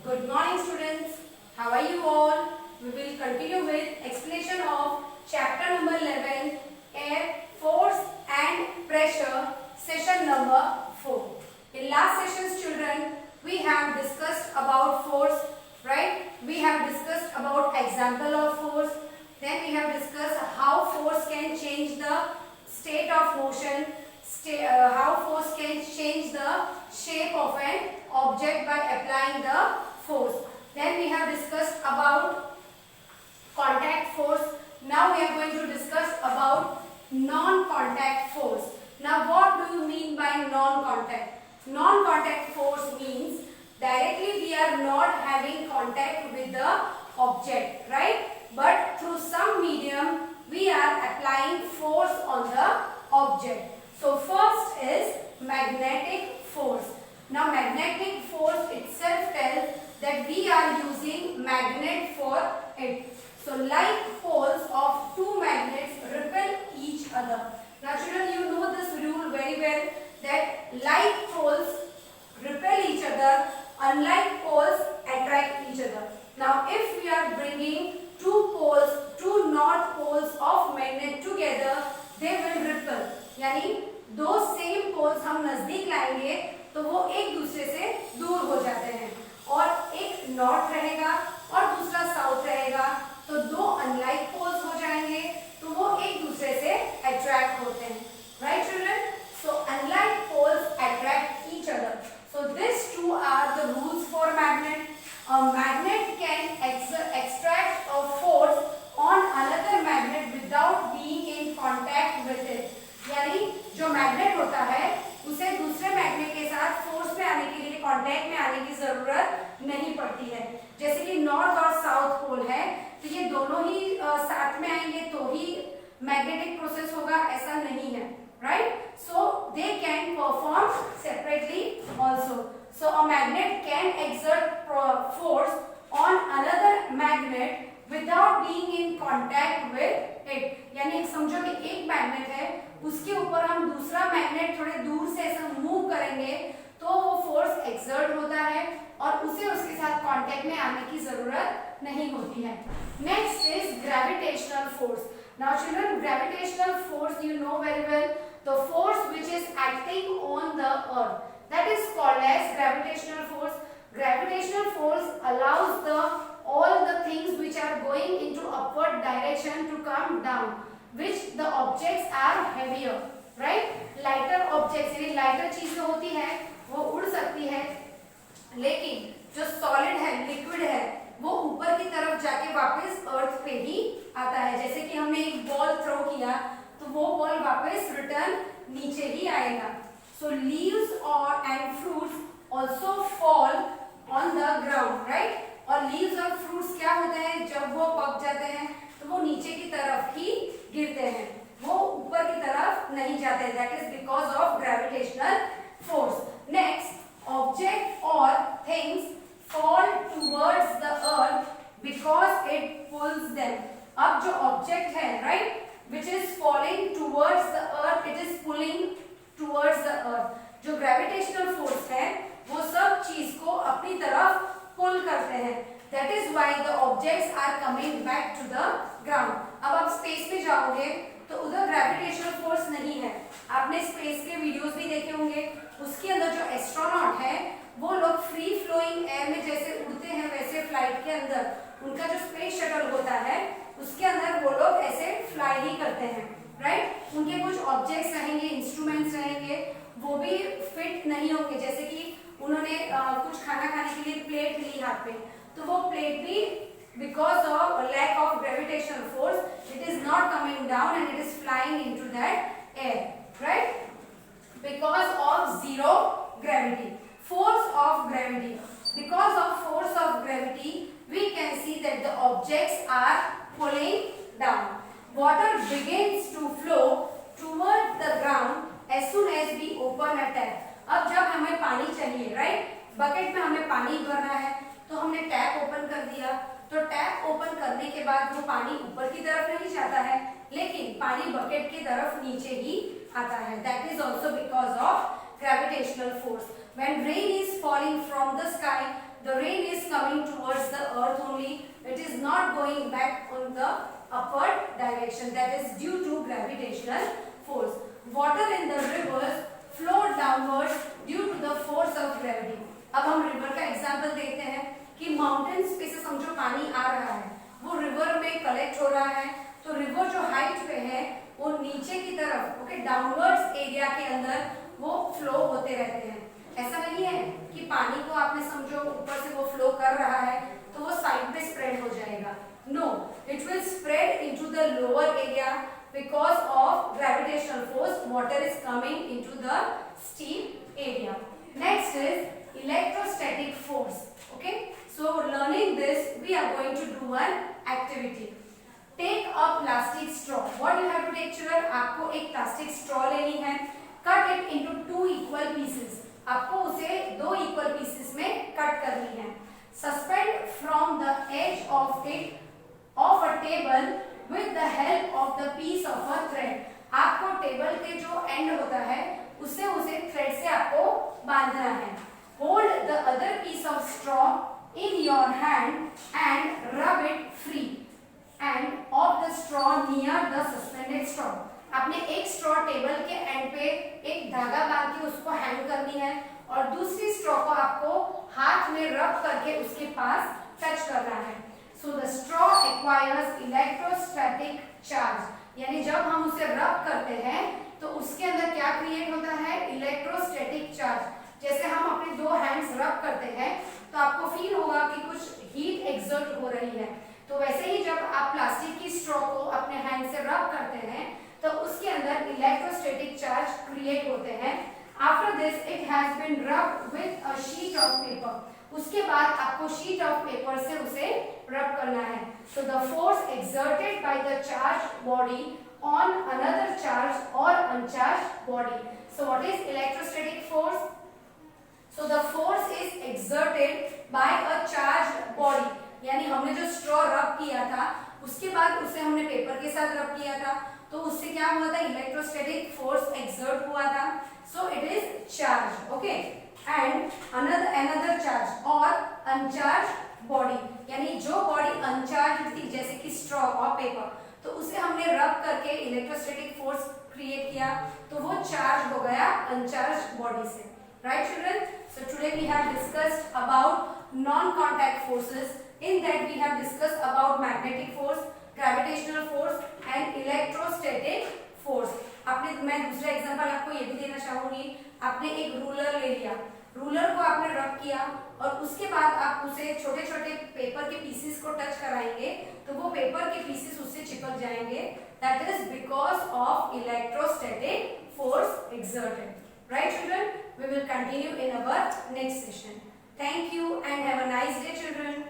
Good morning students. How are you all? We will continue with explanation of chapter number 11 Air, Force and Pressure, session number 4. In last sessions children, we have discussed about force, right? We have discussed about example of force. Then we have discussed how force can change the state of motion, how force can change the shape of an object by applying the force. Then we have discussed about contact force. Now we are going to discuss about non-contact force. Now what do you mean by non-contact? Non-contact force means directly we are not having contact with the object, right? But through some medium we are applying force on the object. So first is magnetic force. Now magnetic force itself tells that we are using magnet for it. So like poles of two magnets repel each other. Now children, you know this rule very well, that like poles repel each other, unlike poles attract each other. Now if we are bringing two poles, two north poles of magnet together, they will repel. यानी दो same poles हम नजदीक लाएंगे तो वो एक दूसरे से दूर हो जाते हैं, और एक नॉर्थ रहेगा और दूसरा साउथ रहेगा, तो दो अनलाइक पोल्स हो जाएंगे तो वो एक दूसरे से अट्रैक्ट होते हैं, right children? So unlike poles attract each other. So this two are the rules for magnet. A magnet can extract a force on another magnet without being in contact with it. यानी जो magnet होता है उसे दूसरे magnet के साथ force में आने के लिए, कांटेक्ट में आने की जरूरत नहीं पड़ती है. जैसे कि नॉर्थ और साउथ पोल है तो ये दोनों ही साथ में आएंगे तो ही मैग्नेटिक प्रोसेस होगा, ऐसा नहीं है, right? So they can perform separately also. So a magnet can exert force on another magnet without being in contact with it. यानी समझो कि एक मैग्नेट है, उसके ऊपर हम दूसरा मैग्नेट थोड़े दूर से ऐसा मूव करेंगे तो वो फोर्स एक्सर्ट होता है और उसे उसके साथ कांटेक्ट में आने की जरूरत नहीं होती है. Next is gravitational force. Now children, gravitational force you know very well, the force which is acting on the earth, that is called as gravitational force. Gravitational force allows all the things which are going into upward direction to come down, which the objects are heavier, right? Lighter objects, यानी lighter चीज जो होती है वो उड़ सकती है, लेकिन जो solid है, liquid है, वो ऊपर की तरफ जाके वापस अर्थ पे ही आता है. जैसे कि हमने एक बॉल थ्रो किया तो वो बॉल वापस रिटर्न नीचे ही आएगा. So leaves and fruits also fall on the ground, right? और leaves और fruits क्या होते हैं, जब वो पक जाते हैं तो वो नीचे की तरफ ही गिरते हैं, वो ऊपर की तरफ नहीं जाते. That is because of gravitational force. Next, object or things fall towards the earth because it pulls them. अब जो object है, right, which is falling towards the earth, it is pulling towards the earth. जो gravitational force है वो सब चीज को अपनी तरफ पुल करते हैं. That is why the objects are coming back to the ground. अब आप स्पेस में जाओगे तो उधर ग्रेविटेशनल फोर्स नहीं है. आपने स्पेस के वीडियोस भी देखे होंगे, उसके अंदर जो एस्ट्रोनॉट है वो लोग फ्री फ्लोइंग एयर में जैसे उड़ते हैं वैसे फ्लाइट के अंदर उनका जो स्पेस शटल होता है उसके अंदर वो लोग ऐसे फ्लाई ही करते हैं, राइट? उनके कुछ ऑब्जेक्ट्स रहेंगे, इंस्ट्रूमेंट्स रहेंगे, वो भी फिट नहीं होंगे. जैसे कि उन्होंने कुछ खाना खाने के लिए प्लेट ली हाथ पे, तो वो प्लेट भी because of lack of gravitational force it is not coming down and it is flying into that air, right? Because of zero gravity. Force of gravity. Because of force of gravity, we can see that the objects are pulling down. Water begins to flow toward the ground as soon as we open a tap. अब जब हमें पानी चाहिए, right, bucket में हमें पानी भरना है तो हमने टैप ओपन कर दिया, तो टैप ओपन करने के बाद वो पानी ऊपर की तरफ नहीं जाता है, लेकिन पानी बकेट की तरफ नीचे ही आता है. That is also because of gravitational force. When rain is falling from the sky, the rain is coming towards the earth only. It is not going back on the upward direction. That is due to gravitational force. Water in the rivers flow downwards due to the force of gravity. अब हम river का example देखते हैं कि mountains पे से समझो पानी आ रहा है, वो रिवर में कलेक्ट हो रहा है, तो रिवर जो हाइट पे है वो नीचे की तरफ ओके डाउनवर्ड्स एरिया के अंदर वो फ्लो होते रहते हैं। ऐसा नहीं है कि पानी को आपने समझो ऊपर से वो फ्लो कर रहा है तो वो साइड पे स्प्रेड हो जाएगा। No, it will spread into the lower area because of gravitational force. Water is coming into the steep area. Next is electrostatic force. Okay, so learning this we are going to do one activity. Take a plastic straw. What you have to take children? आपको एक plastic straw लेनी है, cut it into two equal pieces. आपको उसे दो equal pieces में cut करनी है। Suspend from the edge of it of a table with the help of the piece of a thread. आपको टेबल के जो एंड होता है उससे उसे थ्रेड से आपको बांधना है। Hold the other piece of straw in your hand and rub it free and of the straw near the suspended straw. आपने एक स्ट्रॉ टेबल के एंड पे एक धागा बांध के उसको हैंग करनी है और दूसरी स्ट्रॉ को आपको हाथ में रब करके उसके पास टच करना है। So the straw acquires electrostatic charge, यानी जब हम उसे रब करते हैं तो उसके अंदर क्या क्रिएट होता है? Electrostatic charge. जैसे हम अपने दो हैंड्स रब करते हैं तो आपको फील होगा कि कुछ हीट एक्सर्ट हो रही है, तो वैसे ही जब आप प्लास्टिक की स्ट्रॉ को अपने हैंड से रब करते हैं तो उसके अंदर इलेक्ट्रोस्टैटिक चार्ज क्रिएट होते हैं। After this it has been rubbed with a sheet of paper. उसके बाद आपको शीट ऑफ पेपर से उसे रब करना है। So the force exerted by the charge body on another charge और uncharge body. So what is electrostatic force? So the force is exerted by a charged body, यानी हमने जो straw रब किया था उसके बाद उसे हमने पेपर के साथ रब किया था तो उससे क्या हुआ था? इलेक्ट्रोस्टैटिक फोर्स एक्सर्ट हुआ था। So it is charge. Okay, and another charge और अनचार्ज बॉडी, यानी जो बॉडी अनचार्ज थी जैसे कि स्ट्रॉ और पेपर, तो उसे हमने रब करके इलेक्ट्रोस्टैटिक फोर्स क्रिएट किया तो वो चार्ज हो गया अनचार्ज बॉडी से। Right children? So today we have discussed about non-contact forces. In that we have discussed about magnetic force, gravitational force and electrostatic force. आपने, मैं दूसरा एग्जांपल आपको ये भी देना चाहूंगी। आपने एक रूलर ले लिया, रूलर को आपने रब किया और उसके बाद आप उसे छोटे छोटे पेपर के पीसेस को टच कराएंगे तो वो पेपर के पीसेस उससे चिपक जाएंगे। That is because of electrostatic force exerted. Right children? We will continue in our next session. Thank you and have a nice day children.